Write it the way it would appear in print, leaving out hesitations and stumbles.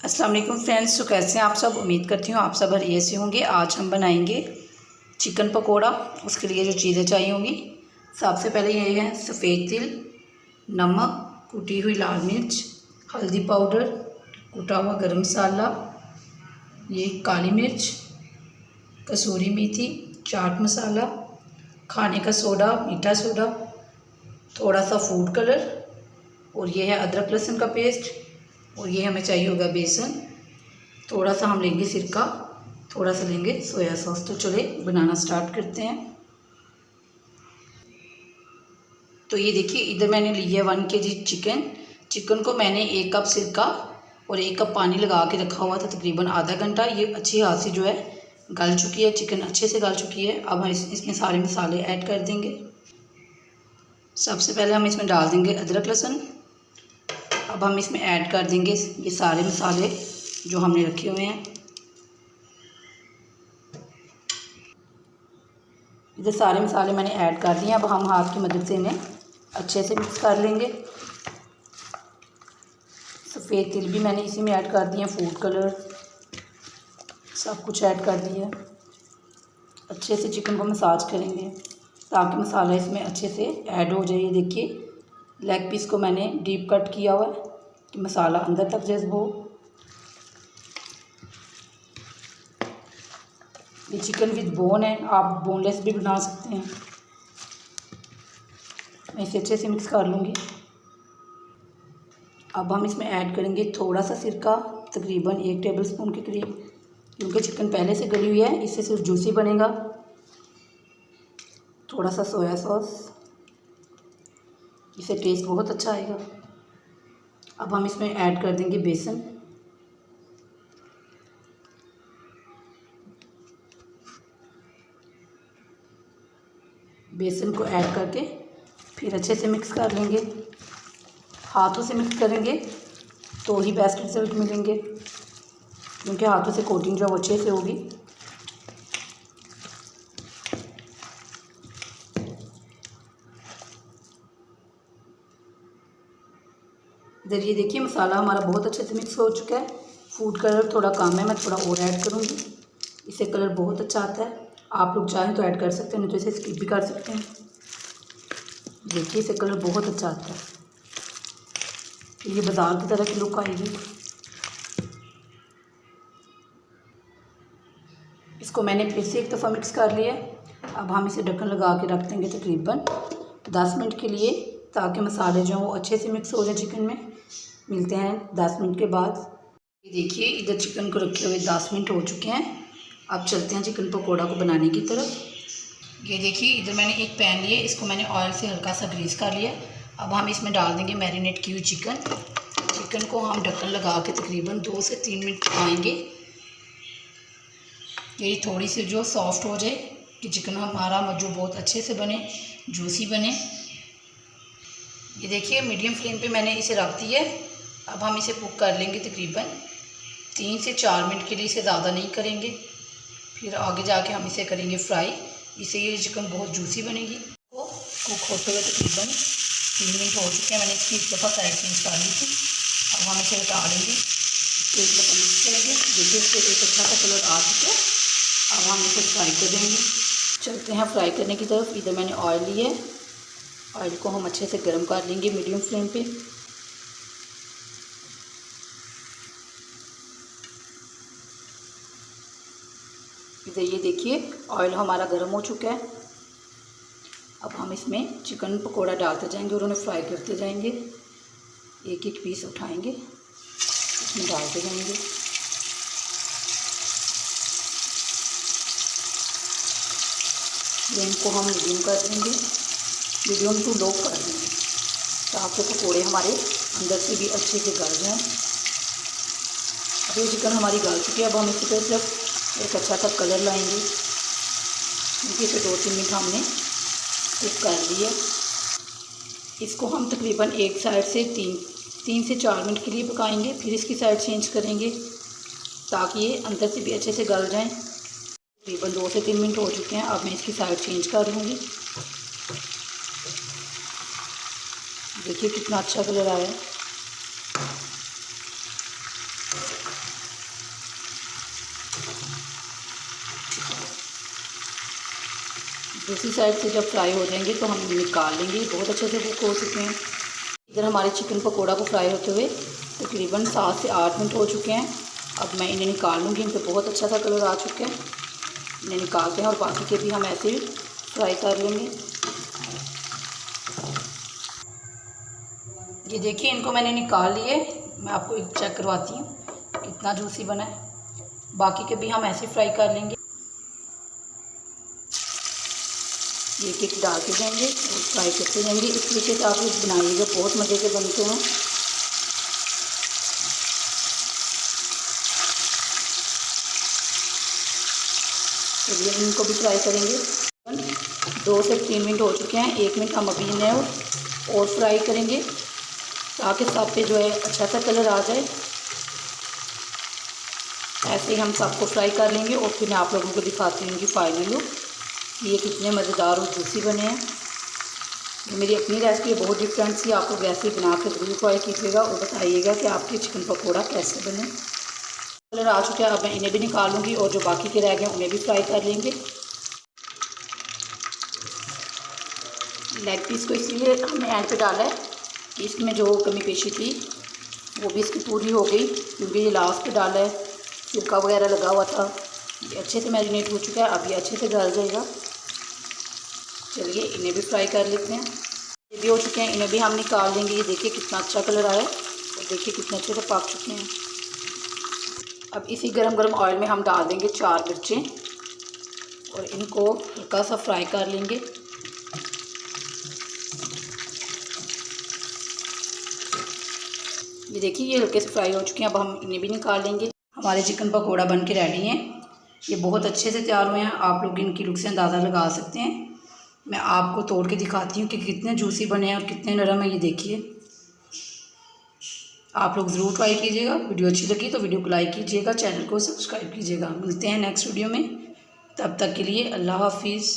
अस्सलाम वालेकुम फ्रेंड्स। तो कैसे हैं आप सब? उम्मीद करती हूँ आप सब बढ़िया से होंगे। आज हम बनाएंगे चिकन पकोड़ा। उसके लिए जो चीज़ें चाहिए होंगी, सबसे पहले ये है सफ़ेद तिल, नमक, कुटी हुई लाल मिर्च, हल्दी पाउडर, कुटा हुआ गरम मसाला, ये काली मिर्च, कसूरी मेथी, चाट मसाला, खाने का सोडा, मीठा सोडा, थोड़ा सा फूड कलर, और ये है अदरक लहसुन का पेस्ट, और ये हमें चाहिए होगा बेसन। थोड़ा सा हम लेंगे सिरका, थोड़ा सा लेंगे सोया सॉस। तो चले बनाना स्टार्ट करते हैं। तो ये देखिए, इधर मैंने लिया 1 kg चिकन को मैंने 1 कप सिरका और 1 कप पानी लगा के रखा हुआ था तकरीबन आधा घंटा। ये अच्छी हाथ से जो है गल चुकी है, चिकन अच्छे से गल चुकी है। अब हम इसमें सारे मसाले ऐड कर देंगे। सबसे पहले हम इसमें डाल देंगे अदरक लहसुन। अब हम इसमें ऐड कर देंगे ये सारे मसाले जो हमने रखे हुए हैं। इधर सारे मसाले मैंने ऐड कर दिए। अब हम हाथ की मदद से इन्हें अच्छे से मिक्स कर लेंगे। सफ़ेद तिल भी मैंने इसी में ऐड कर दिए, फूड कलर सब कुछ ऐड कर दिया। अच्छे से चिकन को मसाज करेंगे ताकि मसाला इसमें अच्छे से ऐड हो जाए। ये देखिए, लेग पीस को मैंने डीप कट किया हुआ है कि मसाला अंदर तक जज्ब हो। ये चिकन विद बोन है, आप बोनलेस भी बना सकते हैं। मैं इसे अच्छे से मिक्स कर लूँगी। अब हम इसमें ऐड करेंगे थोड़ा सा सिरका, तकरीबन 1 टेबलस्पून के करीब, क्योंकि चिकन पहले से गली हुई है, इससे सिर्फ जूसी बनेगा। थोड़ा सा सोया सॉस, इससे टेस्ट बहुत अच्छा आएगा। अब हम इसमें ऐड कर देंगे बेसन। बेसन को ऐड करके फिर अच्छे से मिक्स कर लेंगे। हाथों से मिक्स करेंगे तो ही बेस्ट रिजल्ट मिलेंगे, क्योंकि हाथों से कोटिंग जो अच्छे से होगी। इधर ये देखिए, मसाला हमारा बहुत अच्छे से मिक्स हो चुका है। फूड कलर थोड़ा कम है, मैं थोड़ा और ऐड करूँगी, इससे कलर बहुत अच्छा आता है। आप लोग चाहें तो ऐड कर सकते हैं, नहीं तो इसे स्किप भी कर सकते हैं। देखिए, इससे कलर बहुत अच्छा आता है, ये बाजार की तरह की लुक आएगी। इसको मैंने फिर से एक दफ़ा मिक्स कर लिया। अब हम इसे ढक्कन लगा के रख देंगे तकरीबन 10 मिनट के लिए, ताकि मसाले जो हैं वो अच्छे से मिक्स हो जाए चिकन में। मिलते हैं 10 मिनट के बाद। ये देखिए, इधर चिकन को रखे हुए 10 मिनट हो चुके हैं। अब चलते हैं चिकन पकोड़ा को बनाने की तरफ। ये देखिए, इधर मैंने एक पैन लिया, इसको मैंने ऑयल से हल्का सा ग्रीस कर लिया। अब हम इसमें डाल देंगे मैरिनेट की हुई चिकन को हम ढक्कन लगा के तकरीबन 2 से 3 मिनट पकाएंगे। ये थोड़ी सी जो सॉफ्ट हो जाए कि चिकन हमारा जो बहुत अच्छे से बने, जूसी बने। ये देखिए, मीडियम फ्लेम पे मैंने इसे रख दिया है। अब हम इसे कुक कर लेंगे तकरीबन 3 से 4 मिनट के लिए, इसे ज़्यादा नहीं करेंगे। फिर आगे जाके हम इसे करेंगे फ्राई, इससे ये चिकन बहुत जूसी बनेगी। तो कुक होते हुए तकरीबन 3 मिनट हो चुके हैं। मैंने इसकी एक दफ़ा साइड चेंज कर ली थी। अब हम इसे हटा देंगे, तो एक दफ़ा मिक्स करेंगे। देखिए, इससे एक अच्छा सा कलर आ चुका है। अब हम इसे फ्राई कर देंगे। चलते हैं फ्राई करने की तरफ। इधर मैंने ऑयल लिया है, ऑयल को हम अच्छे से गर्म कर लेंगे मीडियम फ्लेम पे। इधर ये देखिए, ऑयल हमारा गर्म हो चुका है। अब हम इसमें चिकन पकोड़ा डालते जाएंगे और उन्हें फ्राई करते जाएंगे। एक एक पीस उठाएंगे, इसमें डालते जाएंगे। फ्लेम को हम मीडियम कर देंगे, मीडियम टू लो कर देंगे, ताकि पकोड़े हमारे अंदर से भी अच्छे से गल जाएँ। अब ये चिकन हमारी गल चुकी है। अब हम इसकी तरफ एक अच्छा सा कलर लाएंगे, क्योंकि इसे 2-3 मिनट हमने कुक कर लिया। इसको हम तकरीबन एक साइड से 3 से 4 मिनट के लिए पकाएंगे, फिर इसकी साइड चेंज करेंगे ताकि ये अंदर से भी अच्छे से गल जाएं। तकरीबन 2 से 3 मिनट हो चुके हैं। अब मैं इसकी साइड चेंज कर लूँगी। देखिए, कितना अच्छा कलर आया है। दूसरी साइड से जब फ्राई हो जाएंगे तो हम निकाल लेंगे। बहुत अच्छे से कुक हो चुके हैं। इधर हमारे चिकन पकोड़ा को फ्राई होते हुए तकरीबन 7 से 8 मिनट हो चुके हैं। अब मैं इन्हें निकाल लूँगी। इन पर बहुत अच्छा सा कलर आ चुका है। इन्हें निकालते हैं और बाकी के भी हम ऐसे ही फ्राई कर लेंगे। ये देखिए, इनको मैंने निकाल लिए। मैं आपको एक चेक करवाती हूँ कितना जूसी बना है। बाकी के भी हम ऐसे फ्राई कर लेंगे। एक एक डाल के जाएंगे और फ्राई करते जाएंगे। इस तरीके से आप लोग बनाइएगा, बहुत मज़े के बनते हैं। चलिए इनको भी फ्राई करेंगे। 2 से 3 मिनट हो चुके हैं। 1 मिनट हम अभी इन्हें और फ्राई करेंगे ताकि सब पे जो है अच्छा सा कलर आ जाए। ऐसे ही हम सबको फ्राई कर लेंगे और फिर मैं आप लोगों को दिखाती हूँ कि फाइनल लुक ये कितने मज़ेदार और जूसी बने हैं। मेरी अपनी रेसिपी बहुत डिफरेंट थी। आप लोग ऐसे ही बना के ज़रूर ट्राई कीजिएगा और बताइएगा कि आपके चिकन पकौड़ा कैसे बने। कलर आ चुका है। अब मैं इन्हें भी निकालूंगी और जो बाकी के रह गए उन्हें भी फ्राई कर लेंगे। लेग पीस को इसलिए हमने एंड पे डाला है कि इसमें जो कमी पेशी थी वो भी इसकी पूरी हो गई, क्योंकि ये लास्ट पे डाला है। सिरका वगैरह लगा हुआ था। ये अच्छे से मैरिनेट हो चुका है। अब ये अच्छे से गल जाएगा। चलिए इन्हें भी फ्राई कर लेते हैं। ये भी हो चुके हैं। इन्हें भी हम निकाल लेंगे। ये देखिए कितना अच्छा कलर आया और देखिए कितने अच्छे से पक चुके हैं। अब इसी गरम गरम ऑयल में हम डाल देंगे 4 मिर्चें और इनको हल्का सा फ्राई कर लेंगे। ये देखिए ये हल्के से फ्राई हो चुके हैं। अब हम इन्हें भी निकाल लेंगे। हमारे चिकन पकोड़ा बन के रेडी हैं। ये बहुत अच्छे से तैयार हुए हैं। आप लोग इनकी लुक से अंदाज़ा लगा सकते हैं। मैं आपको तोड़ के दिखाती हूँ कि कितने जूसी बने हैं और कितने नरम हैं। ये देखिए, आप लोग ज़रूर ट्राई कीजिएगा। वीडियो अच्छी लगी तो वीडियो को लाइक कीजिएगा, चैनल को सब्सक्राइब कीजिएगा। मिलते हैं नेक्स्ट वीडियो में। तब तक के लिए अल्लाह हाफिज़।